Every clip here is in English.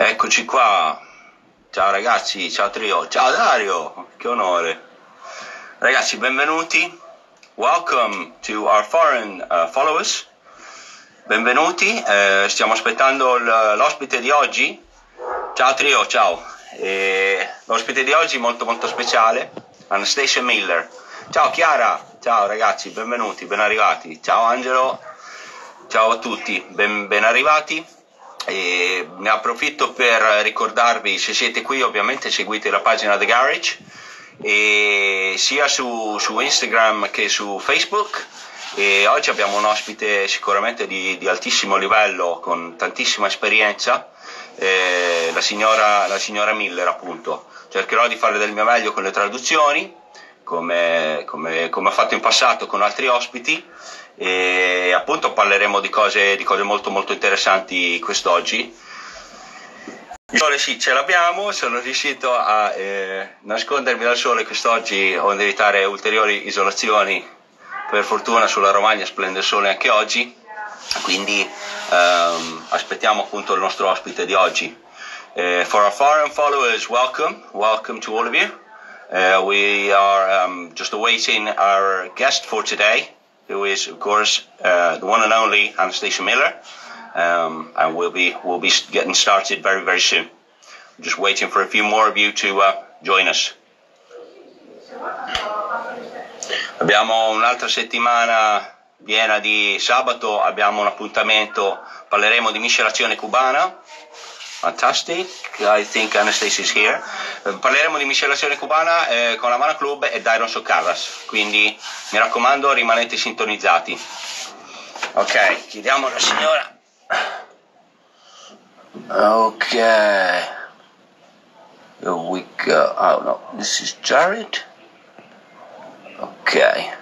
Eccoci qua. Ciao ragazzi, ciao trio, ciao Dario, che onore. Ragazzi, benvenuti. Welcome to our foreign followers. Benvenuti, stiamo aspettando l'ospite di oggi. Ciao trio, ciao. L'ospite di oggi molto molto speciale, Anastasia Miller. Ciao Chiara, ciao ragazzi, benvenuti, ben arrivati. Ciao Angelo, ciao a tutti, ben arrivati. E ne approfitto per ricordarvi, se siete qui ovviamente seguite la pagina The Garage, e sia su Instagram che su Facebook, e oggi abbiamo un ospite sicuramente di altissimo livello, con tantissima esperienza, la signora Miller appunto. Cercherò di fare del mio meglio con le traduzioni, come ho fatto in passato con altri ospiti, e appunto parleremo di cose molto molto interessanti quest'oggi. Il sole sì, ce l'abbiamo, sono riuscito a nascondermi dal sole quest'oggi, onde evitare ulteriori isolazioni. Per fortuna sulla Romagna splende il sole anche oggi, quindi aspettiamo appunto il nostro ospite di oggi. For our foreign followers, welcome to all of you. We are just awaiting our guest for today, who is, of course, the one and only Anastasia Miller, and we'll be getting started very, very soon. I'm just waiting for a few more of you to join us. Abbiamo un'altra settimana piena di sabato, abbiamo un appuntamento, parleremo di miscelazione cubana. Fantastic, I think Anastasia is here. Parleremo di miscelazione cubana con la Mana Club e Dairon Socarras, quindi mi raccomando rimanete sintonizzati. Ok, chiediamo alla signora. Ok, here we go. Oh no, this is Jared. Ok,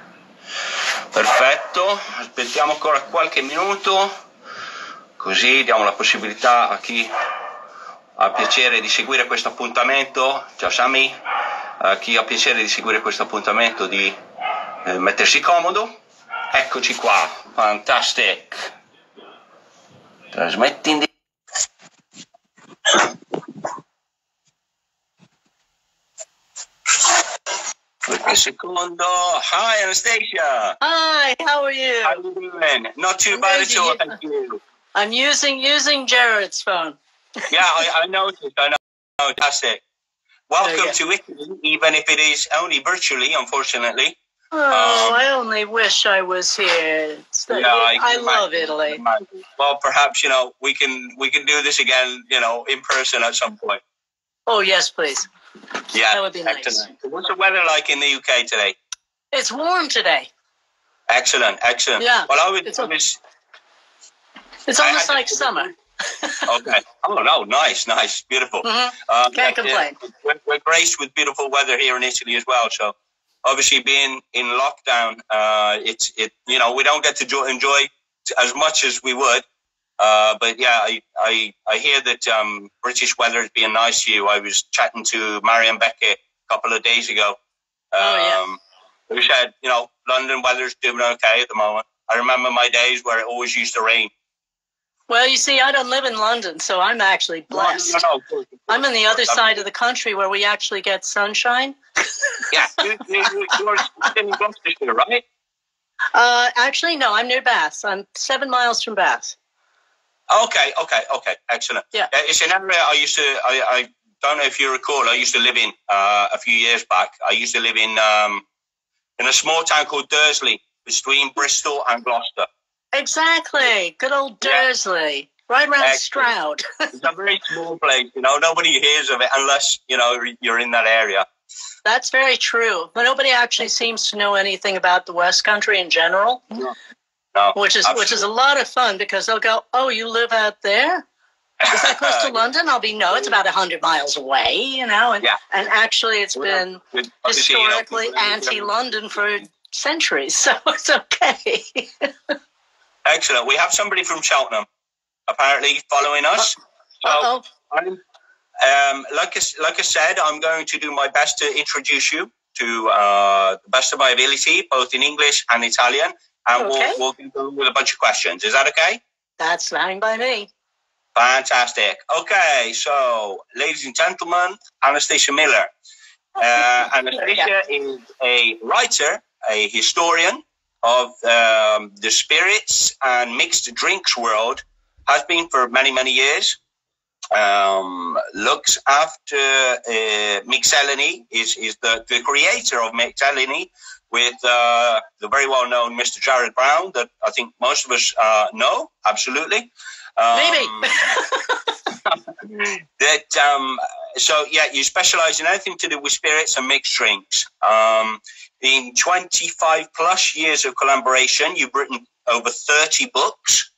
perfetto, aspettiamo ancora qualche minuto, così diamo la possibilità a chi ha piacere di seguire questo appuntamento, ciao Sami, a chi ha piacere di seguire questo appuntamento di mettersi comodo. Eccoci qua, fantastic. Trasmetti in qualche secondo. Hi Anastasia. Hi, how are you? How are you doing? Not too bad at all, thank you. I'm using Jared's phone. Yeah, I noticed. I know. Fantastic. Welcome to Italy, even if it is only virtually, unfortunately. Oh, I only wish I was here. I love Italy. Well, perhaps we can do this again, in person at some point. Oh yes, please. Yeah, that would be nice. Excellent. What's the weather like in the UK today? It's warm today. Excellent. Yeah. Well, it's almost like summer. Okay. Oh no, nice, beautiful. Mm-hmm. Can't complain. We're graced with beautiful weather here in Italy as well. So, obviously, being in lockdown, we don't get to enjoy as much as we would. But yeah, I hear that British weather is being nice to you. I was chatting to Marianne Beckett a couple of days ago. Who said, London weather's doing okay at the moment. I remember my days where it always used to rain. Well, you see, I don't live in London, so I'm actually blessed. No, of course. I'm on the other side of the country where we actually get sunshine. Yeah, you're in Gloucestershire, right? Actually, no, I'm near Bath. I'm 7 miles from Bath. Okay, excellent. Yeah. It's an area I don't know if you recall, I used to live in a few years back. I used to live in a small town called Dursley, between Bristol and Gloucester. Exactly. Good old Dursley. Right around Stroud. It's a very small place, nobody hears of it unless, you're in that area. That's very true. But nobody actually seems to know anything about the West Country in general. No, which is a lot of fun, because they'll go, oh, you live out there? Is that close to London? I'll be, no, it's about 100 miles away, and actually it's been historically anti-London for centuries, so it's okay. Excellent. We have somebody from Cheltenham apparently following us. So, like I said, I'm going to do my best to introduce you to the best of my ability, both in English and Italian, and we'll go with a bunch of questions. Is that okay? That's fine by me. Fantastic. Okay, so ladies and gentlemen, Anastasia Miller. Anastasia is a writer, a historian of the spirits and mixed drinks world, has been for many, many years. Looks after mixology, is the creator of mixology with the very well-known Mr. Jared Brown that I think most of us know, absolutely. Maybe. So, yeah, you specialize in anything to do with spirits and mixed drinks. In 25 plus years of collaboration, you've written over 30 books,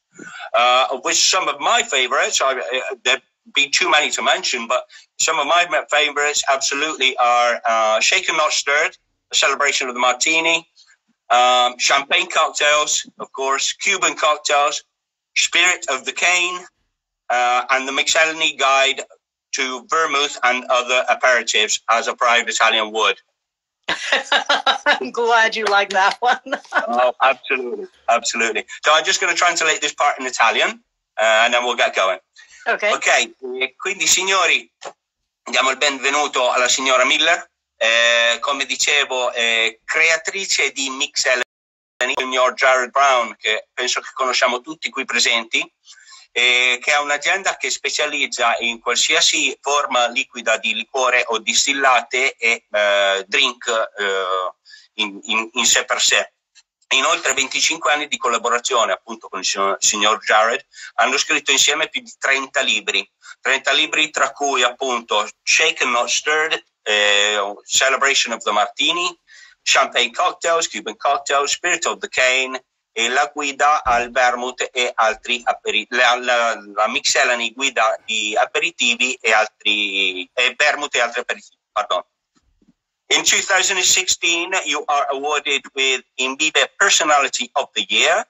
of which some of my favorites, there'd be too many to mention, but some of my favorites absolutely are Shaken Not Stirred, A Celebration of the Martini, champagne cocktails, of course, Cuban cocktails, Spirit of the Cane, and the Mixology Guide to Vermouth and Other Aperitifs, as a proud Italian would. I'm glad you like that one. Oh, absolutely, absolutely. So I'm just going to translate this part in Italian, and then we'll get going. Okay. Ok, quindi signori, diamo il benvenuto alla signora Miller, come dicevo, creatrice di mixology, il signor Jared Brown, che penso che conosciamo tutti qui presenti, che è un'azienda che specializza in qualsiasi forma liquida di liquore o distillate e drink in sé per sé. In oltre 25 anni di collaborazione appunto con il signor Jared hanno scritto insieme più di 30 libri tra cui appunto Shaken Not Stirred, Celebration of the Martini, Champagne Cocktails, Cuban Cocktails, Spirit of the Cane e la guida al vermouth e altri la mixology guida di aperitivi e vermouth e altri aperitivi, pardon. In 2016, you are awarded with Invive Personality of the Year.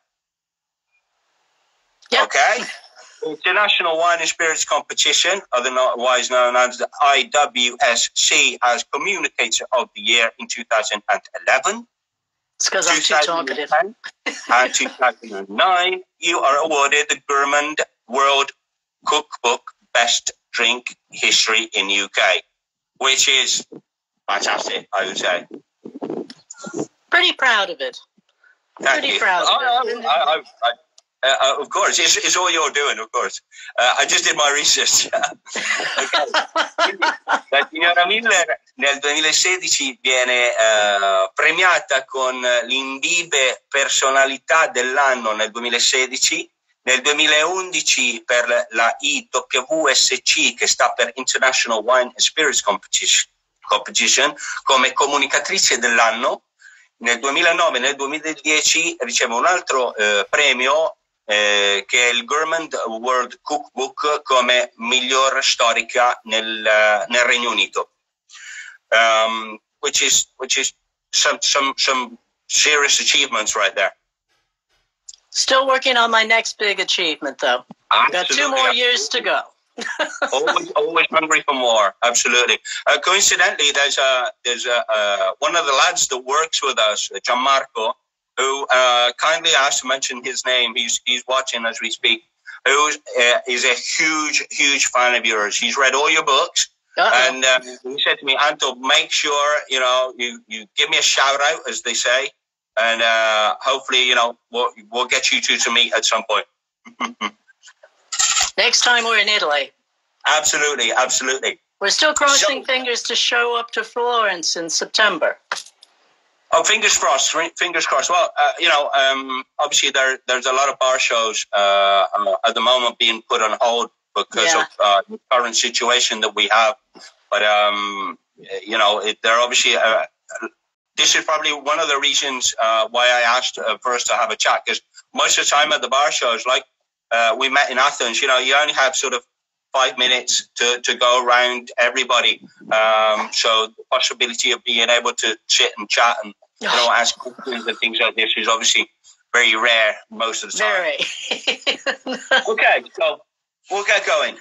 Yep. Okay. International Wine and Spirits Competition, otherwise known as the IWSC, as Communicator of the Year in 2011. It's because I'm too talkative. And 2009, you are awarded the Gourmand World Cookbook Best Drink History in UK, which is fantastic, I would say. Pretty proud of it. Pretty proud of it. Of course, it's all you're doing, of course. I just did my research. La signora Miller nel 2016 viene premiata con l'Invive Personalità dell'anno nel 2016, nel 2011 per la IWSC, che sta per International Wine and Spirits Competition, come comunicatrice dell'anno. Nel 2009 e nel 2010 riceve un altro premio che è il Gourmand World Cookbook come miglior storica nel Regno Unito, which is some serious achievements right there. Still working on my next big achievement, though. I've got 2 more years to go. always hungry for more. Absolutely. Coincidentally, there's one of the lads that works with us, Gianmarco, who kindly asked to mention his name. He's watching as we speak. Who is a huge fan of yours. He's read all your books, and he said to me, "Anto, make sure you give me a shout out, as they say, and hopefully we'll get you two to meet at some point." Next time we're in Italy. Absolutely, absolutely. We're still crossing fingers to show up to Florence in September. Oh, fingers crossed, fingers crossed. Well, obviously there's a lot of bar shows at the moment being put on hold because of the current situation that we have. But, they're obviously, this is probably one of the reasons why I asked for us to have a chat, because most of the time at the bar shows, like we met in Athens, you only have sort of 5 minutes to go around everybody. So the possibility of being able to sit and chat and ask questions and things like this is obviously very rare most of the time. Very. Okay, so we'll get going.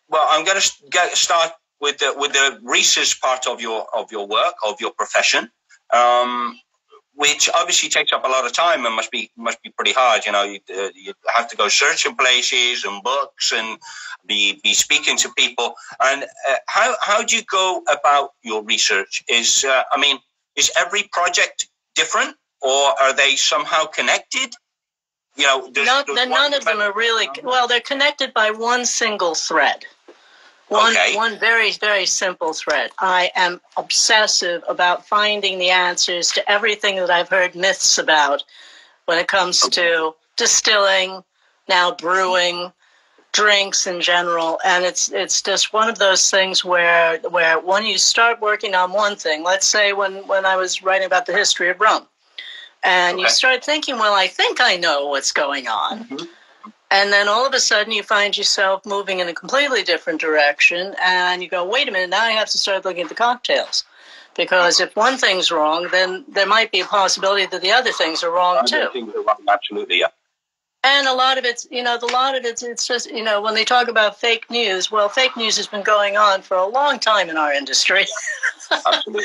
Well, I'm going to start with the research part of your work, of your profession, which it obviously takes up a lot of time and must be pretty hard. You know, you have to go searching places and books and be speaking to people. And how do you go about your research? Is every project different, or are they somehow connected? You know, none of them are really, well, they're connected by one single thread. One very, very simple thread. I am obsessive about finding the answers to everything that I've heard myths about when it comes to distilling, now brewing, drinks in general. And it's just one of those things where when you start working on one thing, let's say when I was writing about the history of rum, and you start thinking, well, I think I know what's going on. Mm-hmm. And then all of a sudden you find yourself moving in a completely different direction, and you go, wait a minute, now I have to start looking at the cocktails. Because if one thing's wrong, then there might be a possibility that the other things are wrong too. Absolutely, yeah. And a lot of it's just, when they talk about fake news, well, fake news has been going on for a long time in our industry. Absolutely.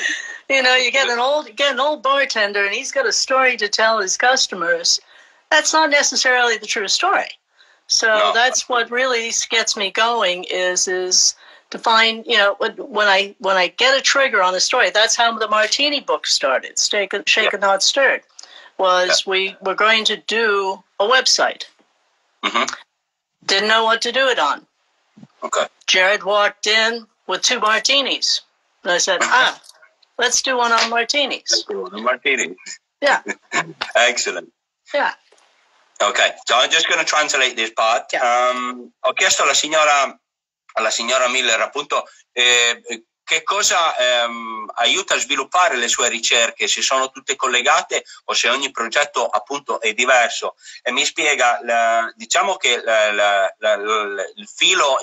You get an old bartender and he's got a story to tell his customers. That's not necessarily the true story. So that's what really gets me going is to find, when I get a trigger on a story. That's how the Martini book started. Shaken, Not Stirred. We were going to do a website. Mm-hmm. Didn't know what to do it on. Okay. Jared walked in with 2 martinis. And I said, let's do one on martinis. Martinis. Yeah. Excellent. Yeah. Okay, so I'm just going to translate this part. Yeah. Ho chiesto alla signora Miller appunto che cosa aiuta a sviluppare le sue ricerche, se sono tutte collegate o se ogni progetto appunto è diverso, e mi spiega, diciamo che il filo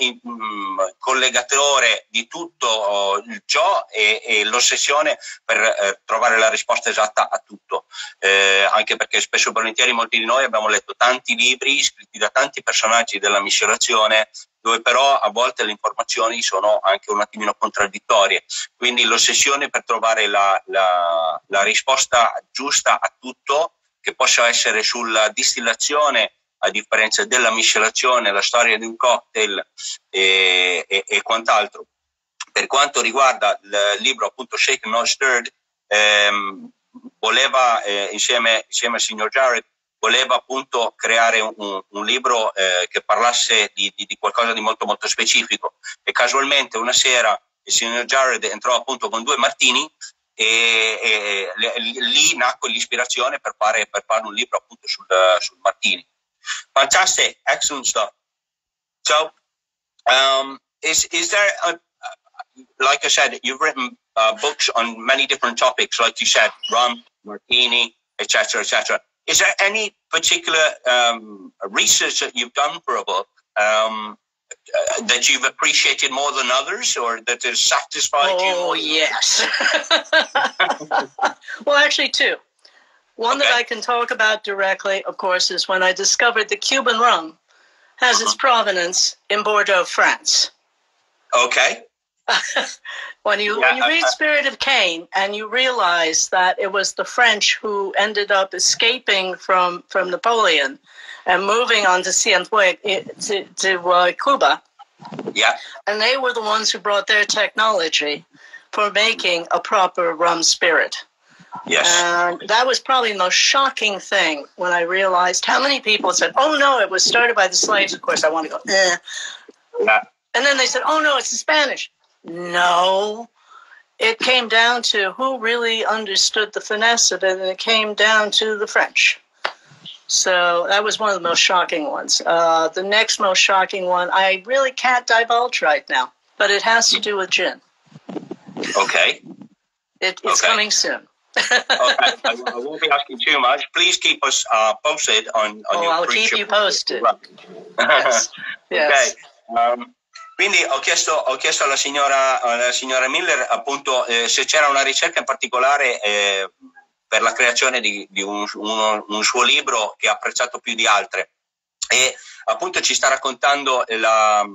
collegatore di tutto ciò è l'ossessione per trovare la risposta esatta a tutto, anche perché spesso e volentieri molti di noi abbiamo letto tanti libri scritti da tanti personaggi della miscelazione, dove però a volte le informazioni sono anche un attimino contraddittorie, quindi l'ossessione per trovare la risposta giusta a tutto, che possa essere sulla distillazione a differenza della miscelazione, la storia di un cocktail e quant'altro. Per quanto riguarda il libro appunto Shaken Not Stirred, voleva insieme al signor Jared voleva appunto creare un libro che parlasse di qualcosa di molto molto specifico, e casualmente una sera il signor Jared entrò appunto con 2 martini e lì nacque l'ispirazione per fare un libro appunto sul martini. Fantastic, excellent stuff. So is there like I said, you've written books on many different topics, like you said, rum, martini, etc., etc. Is there any particular research that you've done for a book that you've appreciated more than others, or that has satisfied you? Oh, yes. Well, actually 2. One that I can talk about directly, of course, is when I discovered the Cuban rum has its provenance in Bordeaux, France. Okay. When you read Spirit of Cain and you realize that it was the French who ended up escaping from Napoleon and moving on to to Cuba, and they were the ones who brought their technology for making a proper rum spirit. Yes. And that was probably the most shocking thing when I realized how many people said, oh no, it was started by the slaves. Of course, I want to go, Yeah. And then they said, oh no, it's the Spanish. No, it came down to who really understood the finesse of it, and it came down to the French. So that was one of the most shocking ones. The next most shocking one, I really can't divulge right now, but it has to do with gin. Okay. It's coming soon. Okay, I won't be asking too much. Please keep us posted on your I'll keep you posted. Yes. Yes. Okay. Quindi ho chiesto alla signora Miller appunto se c'era una ricerca in particolare per la creazione di un suo libro che ha apprezzato più di altre, e appunto ci sta raccontando la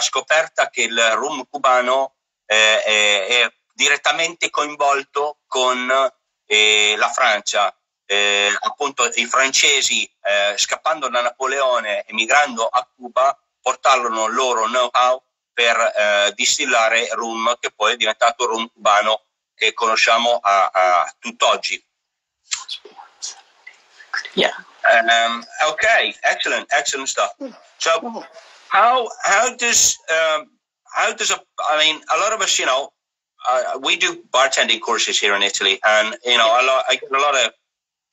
scoperta che il rum cubano è direttamente coinvolto con la Francia, appunto i francesi scappando da Napoleone, emigrando a Cuba, portarono il loro know-how per distillare rum, che poi è diventato rum cubano che conosciamo a tutt'oggi. Yeah. Okay, excellent stuff. So, how does I mean, a lot of us, we do bartending courses here in Italy, and I get a lot of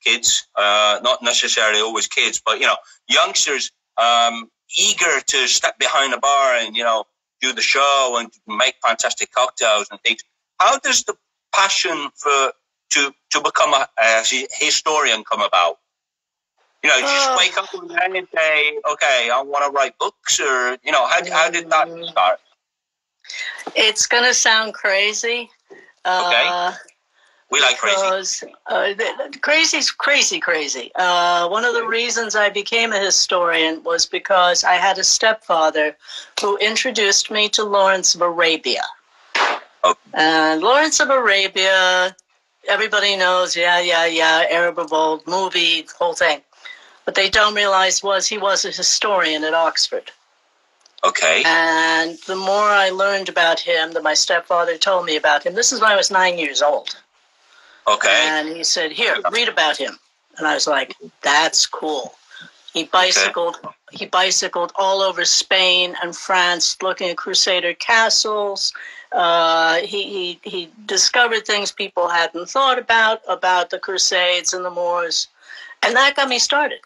kids, not necessarily always kids, but youngsters eager to step behind the bar and do the show and make fantastic cocktails and things. How does the passion to become a historian come about? Just wake up one day and say, okay, I want to write books, or how did that start? It's gonna sound crazy. Okay. We like crazy. Crazy's crazy. One of the reasons I became a historian was because I had a stepfather who introduced me to Lawrence of Arabia. Oh. And Lawrence of Arabia, everybody knows, Arab Revolt, movie, whole thing. What they don't realize was he was a historian at Oxford. Okay. And the more I learned about him, that my stepfather told me about him, this is when I was 9 years old. Okay. And he said, here, read about him. And I was like, that's cool. He bicycled all over Spain and France looking at Crusader castles. He discovered things people hadn't thought about the Crusades and the Moors. And that got me started.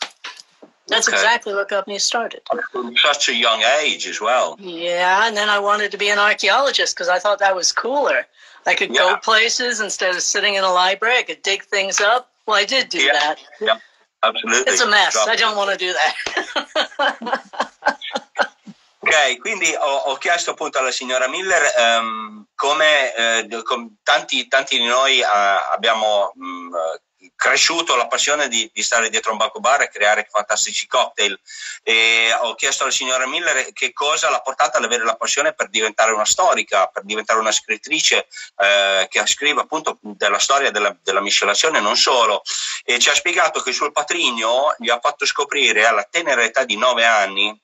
That's exactly what got me started. From such a young age as well. Yeah, and then I wanted to be an archaeologist because I thought that was cooler. I could go places instead of sitting in a library. I could dig things up. Well, I did do that. Yeah, absolutely. It's a mess. I don't want to do that. Ok, quindi ho chiesto appunto alla signora Miller come tanti di noi abbiamo cresciuto la passione di stare dietro un banco bar e creare fantastici cocktail, e ho chiesto alla signora Miller che cosa l'ha portata ad avere la passione per diventare una storica, per diventare una scrittrice che scrive appunto della storia della miscelazione, non solo, e ci ha spiegato che il suo patrigno gli ha fatto scoprire alla tenera età di 9 anni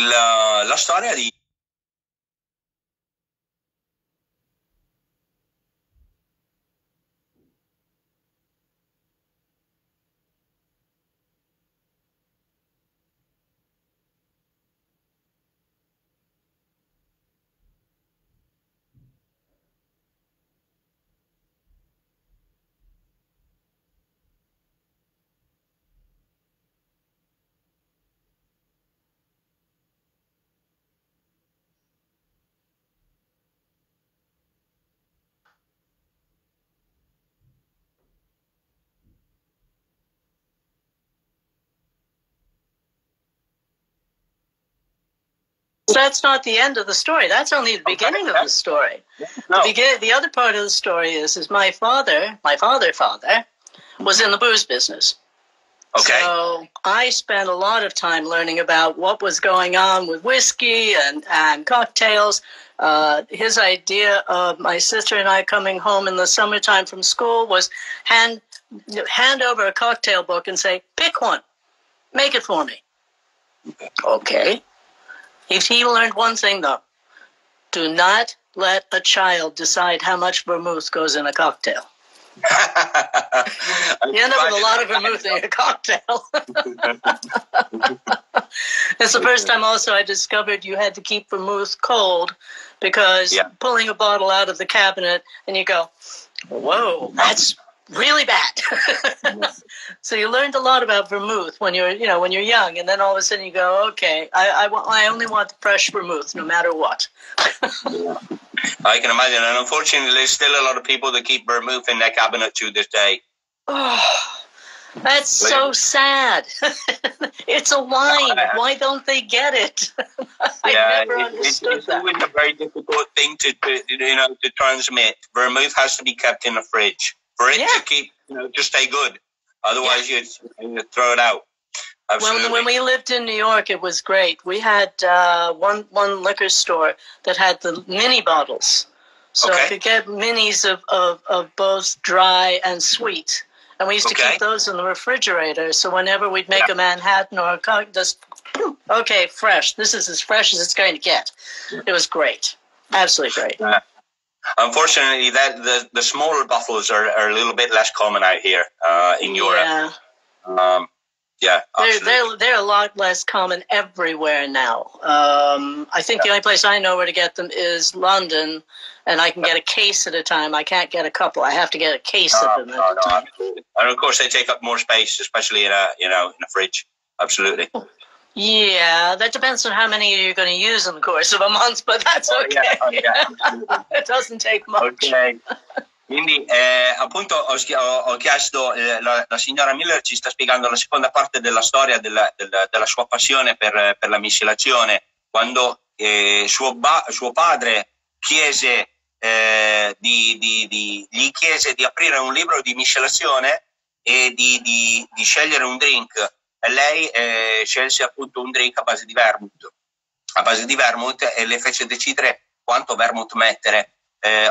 la storia di That's not the end of the story. That's only the beginning of the story. No. The other part of the story is my father was in the booze business. Okay. So I spent a lot of time learning about what was going on with whiskey and cocktails. His idea of my sister and I coming home in the summertime from school was hand over a cocktail book and say, pick one, make it for me. Okay. If he learned one thing, though, do not let a child decide how much vermouth goes in a cocktail. You end up with a lot of vermouth in a cocktail. It's the first time also I discovered you had to keep vermouth cold, because pulling a bottle out of the cabinet and you go, whoa, that's really bad. So you learned a lot about vermouth when you're young, and then all of a sudden you go, okay, I only want the fresh vermouth no matter what. I can imagine, and unfortunately there's still a lot of people that keep vermouth in their cabinet to this day. Oh, that's so sad. It's a wine. Why don't they get it? I never understood that. It's a very difficult thing to transmit. Vermouth has to be kept in the fridge for it to keep, to stay good. Otherwise, you throw it out. Absolutely. When we lived in New York, it was great. We had one liquor store that had the mini bottles. So I could get minis of both dry and sweet. And we used to keep those in the refrigerator. So whenever we'd make a Manhattan or a just, okay, fresh. This is as fresh as it's going to get. It was great. Absolutely great. Unfortunately, that the smaller bottles are a little bit less common out here in Europe. Yeah, they're a lot less common everywhere now. I think the only place I know where to get them is London, and I can get a case at a time. I can't get a couple. I have to get a case of them at a time. Absolutely. And of course, they take up more space, especially in a fridge. Absolutely. Yeah, that depends on how many you're going to use in the course of a month, but that's okay. It doesn't take much. Okay. Quindi appunto ho chiesto, la signora Miller ci sta spiegando la seconda parte della storia della sua passione per la miscelazione, quando suo padre chiese gli chiese di aprire un libro di miscelazione e di scegliere un drink, e lei scelse appunto un drink a base di vermouth e le fece decidere quanto vermouth mettere.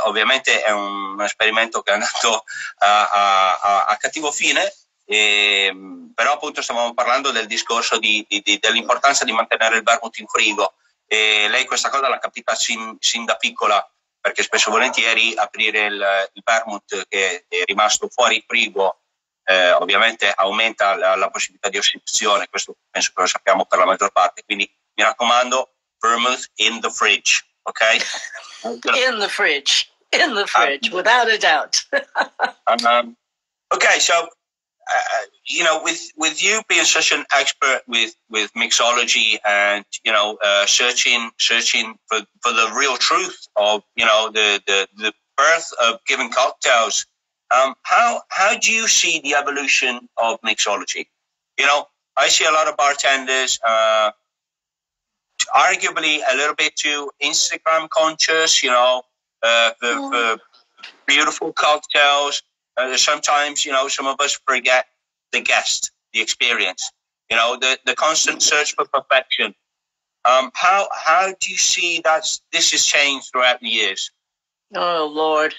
Ovviamente è un esperimento che è andato a cattivo fine, però appunto stavamo parlando del discorso dell'importanza di mantenere il vermouth in frigo, e lei questa cosa l'ha capita sin da piccola, perché spesso e volentieri aprire il vermouth che è rimasto fuori frigo ovviamente aumenta la possibilità di ossidazione. Questo penso che lo sappiamo per la maggior parte, quindi mi raccomando, vermouth in the fridge. Okay. In the fridge, without a doubt. Okay, so with you being such an expert with mixology and searching for the real truth of the birth of given cocktails, how do you see the evolution of mixology? I see a lot of bartenders. Arguably a little bit too Instagram conscious, for beautiful cocktails. Sometimes, some of us forget the guest, the experience, the constant search for perfection. How do you see that this has changed throughout the years? Oh, Lord.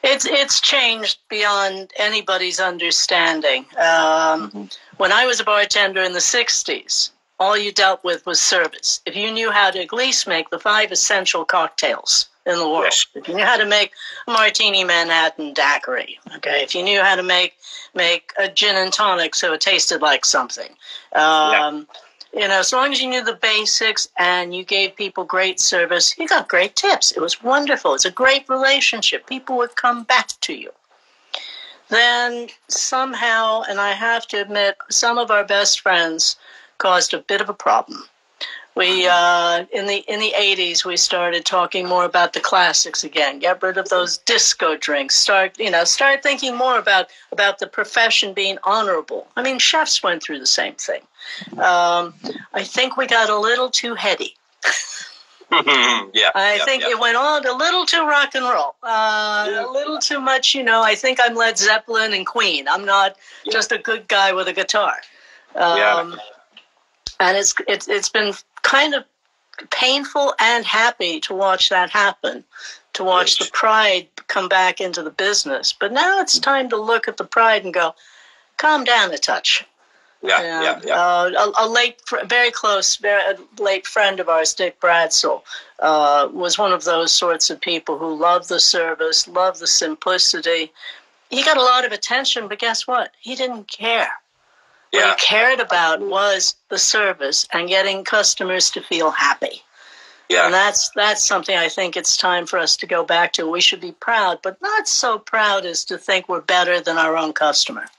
It's changed beyond anybody's understanding. When I was a bartender in the 60s, all you dealt with was service. If you knew how to at least make the 5 essential cocktails in the world, if you knew how to make a martini Manhattan daiquiri, okay, if you knew how to make a gin and tonic so it tasted like something, as long as you knew the basics and you gave people great service, you got great tips. It was wonderful. It's a great relationship. People would come back to you. Then somehow, and I have to admit, some of our best friends caused a bit of a problem. We in the 80s we started talking more about the classics again. Get rid of those disco drinks. Start thinking more about the profession being honorable. I mean, chefs went through the same thing. I think we got a little too heady. I think it went on a little too rock and roll, a little too much. I think I'm Led Zeppelin and Queen. I'm not just a good guy with a guitar. And it's been kind of painful and happy to watch that happen, to watch the pride come back into the business. But now it's time to look at the pride and go, calm down a touch. A very close late friend of ours, Dick Bradsell, was one of those sorts of people who loved the service, loved the simplicity. He got a lot of attention, but guess what? He didn't care. What he cared about was the service and getting customers to feel happy. And that's something I think it's time for us to go back to. We should be proud, but not so proud as to think we're better than our own customer.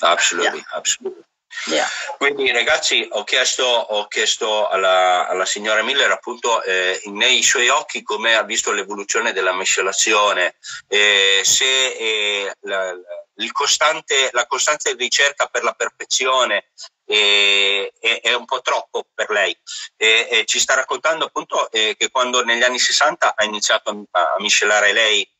Absolutely. Quindi ragazzi, ho chiesto alla signora Miller appunto nei suoi occhi come ha visto l'evoluzione della miscelazione, se la costante ricerca per la perfezione è un po' troppo per lei, e ci sta raccontando appunto che quando negli anni 60 ha iniziato a miscelare lei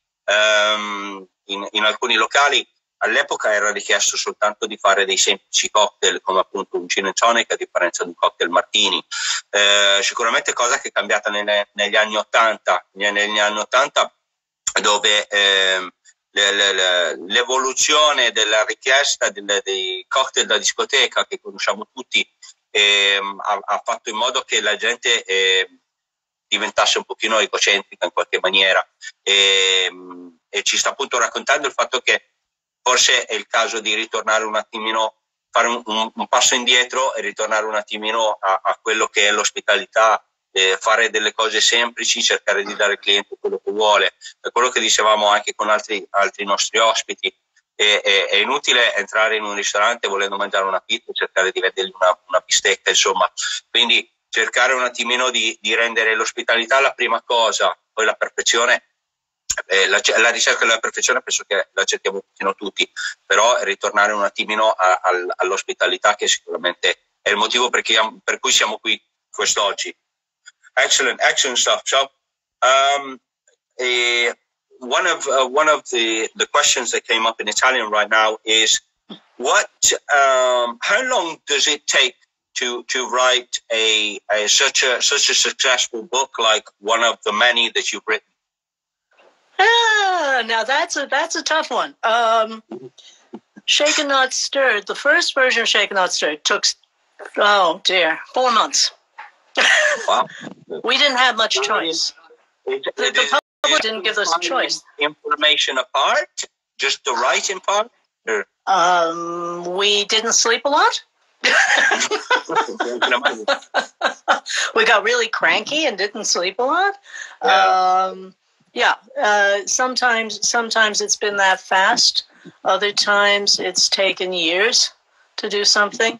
in alcuni locali, all'epoca era richiesto soltanto di fare dei semplici cocktail come appunto un gin and tonic, a differenza di un cocktail martini. Sicuramente cosa che è cambiata negli anni 80, dove l'evoluzione della richiesta dei cocktail da discoteca che conosciamo tutti ha fatto in modo che la gente diventasse un pochino egocentrica in qualche maniera e ci sta appunto raccontando il fatto che forse è il caso di ritornare un attimino, fare un passo indietro e ritornare un attimino a quello che è l'ospitalità, fare delle cose semplici, cercare di dare al cliente quello che vuole. È quello che dicevamo anche con altri nostri ospiti. È inutile entrare in un ristorante volendo mangiare una pizza e cercare di vendergli una bistecca, insomma. Quindi cercare un attimino di rendere l'ospitalità la prima cosa, poi la perfezione. La ricerca della perfezione penso che la cerchiamo un pochino tutti, però ritornare un attimino all'ospitalità, che sicuramente è il motivo per cui siamo qui quest'oggi. Excellent stuff. So, one of the questions that came up in Italian right now is how long does it take to write such a successful book like one of the many that you've written? Now that's a tough one. Shaken Not Stirred, the first version of Shaken Not Stirred took 4 months. Wow. We didn't have much choice. The public didn't give us a choice. Information apart, just the writing part? Or? We didn't sleep a lot. We got really cranky and didn't sleep a lot. Sometimes it's been that fast. Other times it's taken years to do something.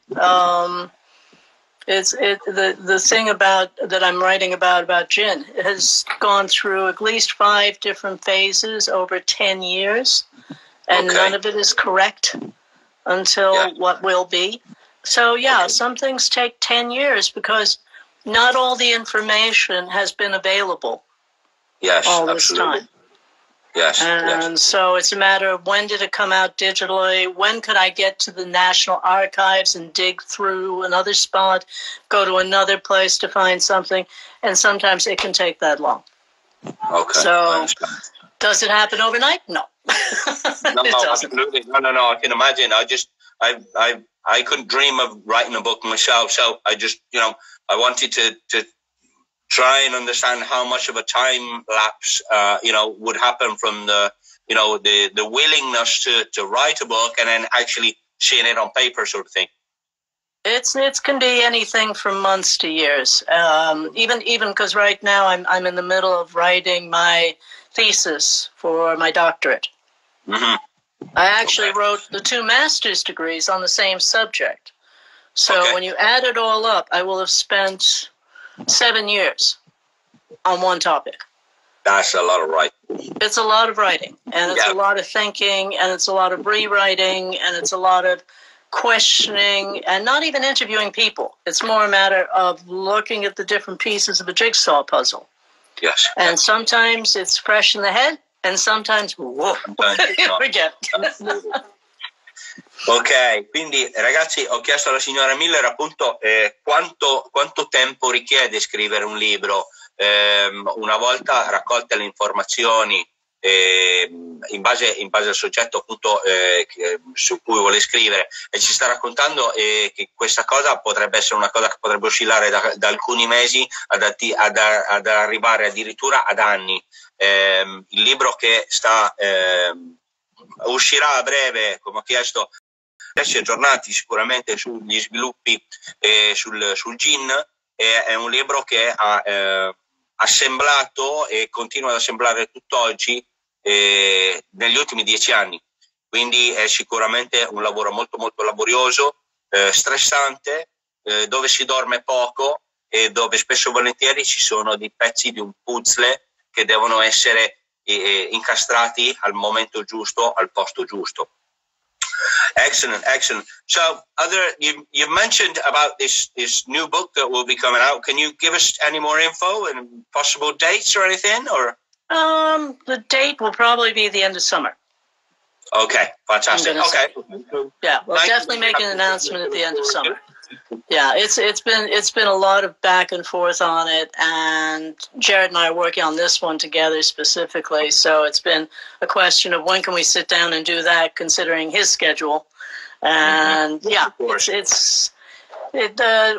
The thing that I'm writing about gin has gone through at least 5 different phases over 10 years, and none of it is correct until what will be. So some things take 10 years because not all the information has been available. Yes, all this absolutely. time. Yes. And so it's a matter of when did it come out digitally? When could I get to the National Archives and dig through another spot, go to another place to find something? And sometimes it can take that long. Okay. So does it happen overnight? No. No, absolutely. No. I can imagine. I couldn't dream of writing a book myself. So I just, I wanted to try and understand how much of a time lapse, would happen from the willingness to write a book and then actually seeing it on paper, sort of thing. It can be anything from months to years. Even because right now I'm in the middle of writing my thesis for my doctorate. Mm-hmm. I actually wrote the 2 master's degrees on the same subject. So when you add it all up, I will have spent 7 years on one topic. That's a lot of writing. It's a lot of writing, and it's a lot of thinking, and it's a lot of rewriting, and it's a lot of questioning, and not even interviewing people. It's more a matter of looking at the different pieces of a jigsaw puzzle. Yes. And sometimes it's fresh in the head, and sometimes, forget. Ok, quindi ragazzi, ho chiesto alla signora Miller appunto quanto tempo richiede scrivere un libro. Una volta raccolte le informazioni in base al soggetto appunto su cui vuole scrivere, e ci sta raccontando che questa cosa potrebbe essere una cosa che potrebbe oscillare da alcuni mesi ad arrivare addirittura ad anni. Il libro che uscirà a breve, come ho chiesto, si è aggiornati sicuramente sugli sviluppi sul gin, è un libro che ha assemblato e continua ad assemblare tutt'oggi negli ultimi 10 anni, quindi è sicuramente un lavoro molto molto laborioso, stressante, dove si dorme poco e dove spesso e volentieri ci sono dei pezzi di un puzzle che devono essere incastrati al momento giusto, al posto giusto. Excellent. So, you mentioned about this new book that will be coming out. Can you give us any more info and possible dates or anything? Or the date will probably be the end of summer. Okay, fantastic. Okay. Yeah, we'll definitely make an announcement at the end of summer. Yeah, it's been a lot of back and forth on it, and Jared and I are working on this one together specifically. So it's been a question of when can we sit down and do that, considering his schedule. And yeah,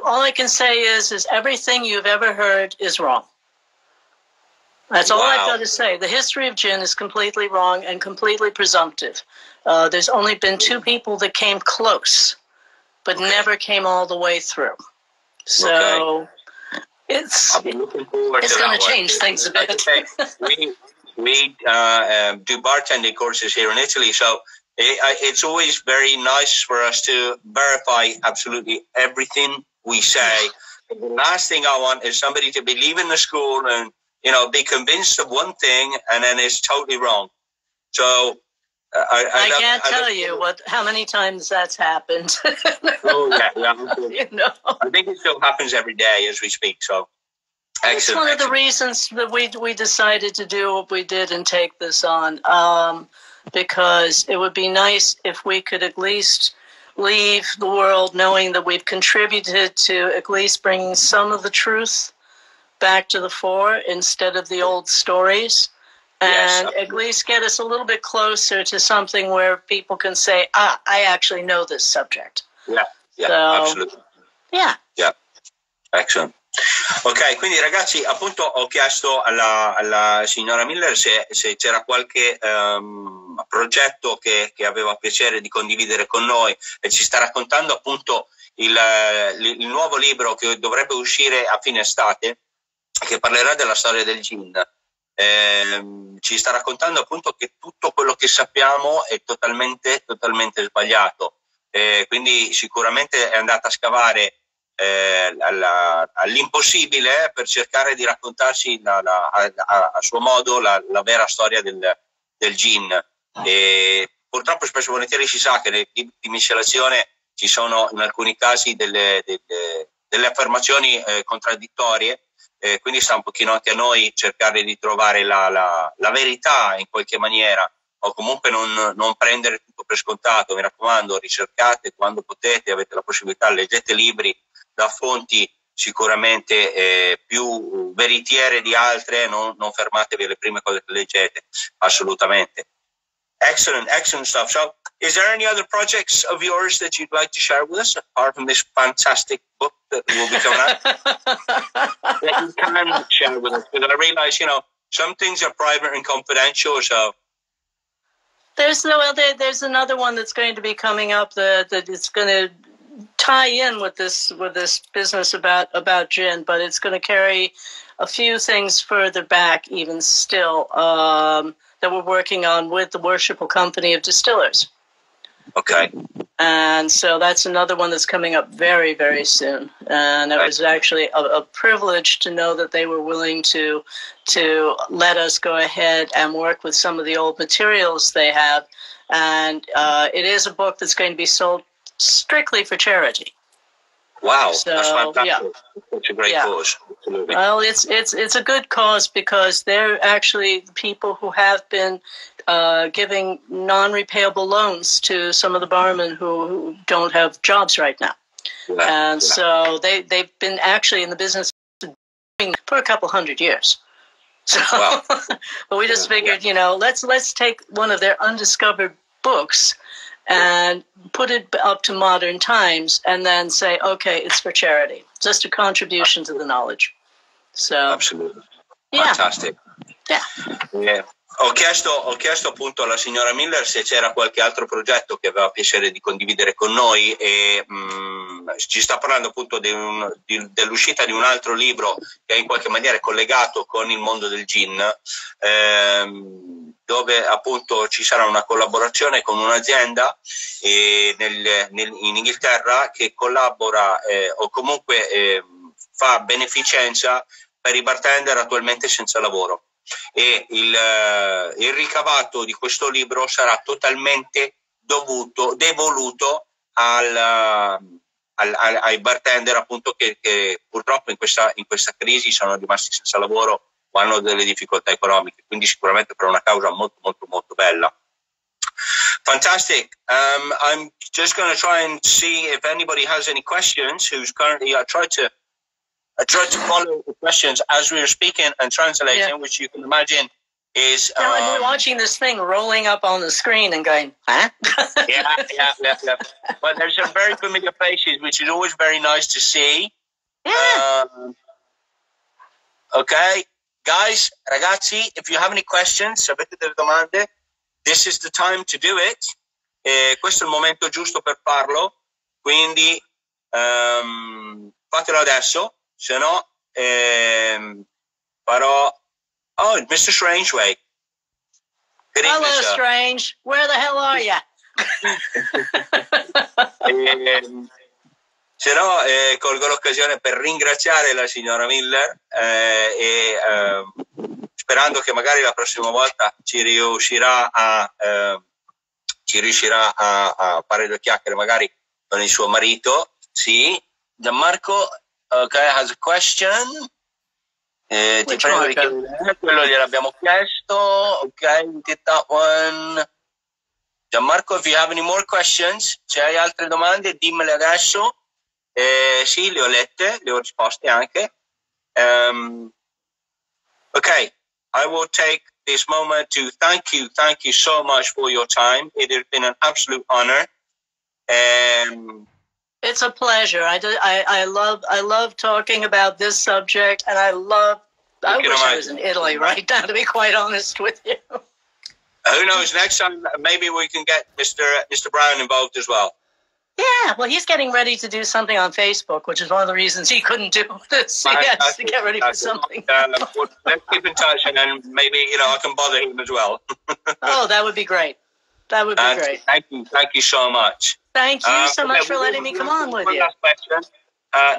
all I can say is everything you've ever heard is wrong. That's all I've got to say. The history of gin is completely wrong and completely presumptive. There's only been 2 people that came close, but never came all the way through. So it's going to change things a bit. We do bartending courses here in Italy, so it's always very nice for us to verify absolutely everything we say. The last thing I want is somebody to believe in the school and be convinced of one thing and then it's totally wrong. So I can't tell you how many times that's happened. I think it still happens every day as we speak. So it's one of the reasons that we decided to do what we did and take this on, because it would be nice if we could at least leave the world knowing that we've contributed to at least bringing some of the truth back to the fore instead of the old stories. And at least get us a little bit closer to something where people can say, I actually know this subject. Absolutely. Yeah. Excellent. Ok, quindi ragazzi, appunto ho chiesto alla signora Miller se c'era qualche progetto che aveva piacere di condividere con noi, e ci sta raccontando appunto il nuovo libro che dovrebbe uscire a fine estate, che parlerà della storia del gin. Ci sta raccontando appunto che tutto quello che sappiamo è totalmente sbagliato, quindi sicuramente è andata a scavare all'impossibile per cercare di raccontarci a suo modo la vera storia del gin. E purtroppo spesso e volentieri si sa che nei libri di miscelazione ci sono in alcuni casi delle affermazioni contraddittorie. Quindi sta un pochino anche a noi cercare di trovare la verità in qualche maniera, o comunque non prendere tutto per scontato. Mi raccomando, ricercate quando potete, avete la possibilità, leggete libri da fonti sicuramente più veritiere di altre, non fermatevi alle prime cose che leggete, assolutamente. Excellent stuff. So, is there any other projects of yours that you'd like to share with us, apart from this fantastic book that will be coming out? That you can share with us? Because I realize, some things are private and confidential, so... There's another one that's going to be coming up that it's going to tie in with this business about gin, but it's going to carry a few things further back even still, that we're working on with the Worshipful Company of Distillers. Okay. And so that's another one that's coming up very, very soon. And it was actually a privilege to know that they were willing to let us go ahead and work with some of the old materials they have. And it is a book that's going to be sold strictly for charity. Wow, so, that's fantastic. Yeah. It's a great cause. Absolutely. Well, it's a good cause because they're actually people who have been giving non-repayable loans to some of the barmen who don't have jobs right now. So they've been actually in the business for a couple hundred years. So, but we just figured, let's take one of their undiscovered books and put it up to modern times and then say, okay, it's for charity. Just a contribution to the knowledge. So, absolutely. Fantastic. Yeah. Ho chiesto appunto alla signora Miller se c'era qualche altro progetto che aveva piacere di condividere con noi, e ci sta parlando appunto dell'uscita di un altro libro che in qualche maniera è collegato con il mondo del gin, dove appunto ci sarà una collaborazione con un'azienda in Inghilterra che collabora o comunque fa beneficenza per i bartender attualmente senza lavoro, e il ricavato di questo libro sarà totalmente devoluto ai bartender appunto che purtroppo in questa crisi sono rimasti senza lavoro o hanno delle difficoltà economiche, quindi sicuramente per una causa molto molto molto bella. Fantastic. I'm just going to try and see if anybody has any questions. Who's currently? I tried to follow the questions as we were speaking and translating, which you can imagine is. And we're watching this thing rolling up on the screen and going, huh? yeah. But there's some very familiar faces, which is always very nice to see. Yeah. Okay, guys, ragazzi, if you have any questions, avete delle domande, this is the time to do it. Questo è il momento giusto per farlo, quindi fatelo adesso, se no farò... Oh, Mr. Strangeway. Hello, Strange. Where the hell are you? Se no, colgo l'occasione per ringraziare la signora Miller sperando che magari la prossima volta ci riuscirà a fare due chiacchiere magari con il suo marito. Sì, Gianmarco, okay, has a question. Ti prego di chiedere, quello gliel'abbiamo chiesto. Ok, we did that one. Gianmarco, if you have any more questions, se hai altre domande, dimmele adesso. Sì, le ho lette, le ho risposte anche. Okay, I will take this moment to thank you so much for your time. It has been an absolute honor. It's a pleasure. I love talking about this subject, and I wish I was in Italy right now, to be quite honest with you. Who knows? Next time, maybe we can get Mr. Brown involved as well. Yeah, well, he's getting ready to do something on Facebook, which is one of the reasons he couldn't do this. He has to get ready for something. Let's keep in touch, and then maybe I can bother him as well. Oh, that would be great. That would be great. Thank you so much. Thank you so much for letting me come on with you. Last question.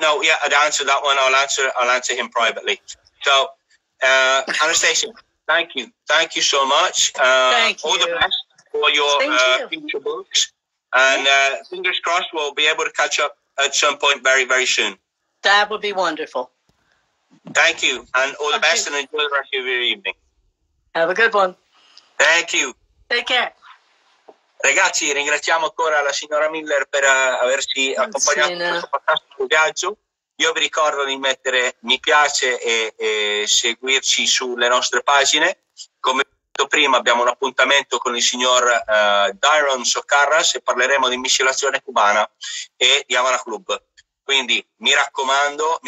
No, yeah, I'd answer that one. I'll answer him privately. So, Anastasia, thank you so much. Thank you. All the best for your future books. And fingers crossed, we'll be able to catch up at some point very, very soon. That would be wonderful. Thank you, and all the best, and enjoy the rest of your evening. Have a good one. Thank you. Take care. Ragazzi, ringraziamo ancora la signora Miller per averci accompagnato in questo fantastico viaggio. Io vi ricordo di mettere mi piace e seguirci sulle nostre pagine. Come detto prima, abbiamo un appuntamento con il signor Dairon Socarras e parleremo di miscelazione cubana e di Havana Club. Quindi mi raccomando,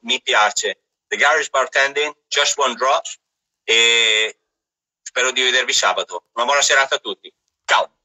mi piace. The Garage Bartending, just one drop, e spero di vedervi sabato. Una buona serata a tutti. Ciao!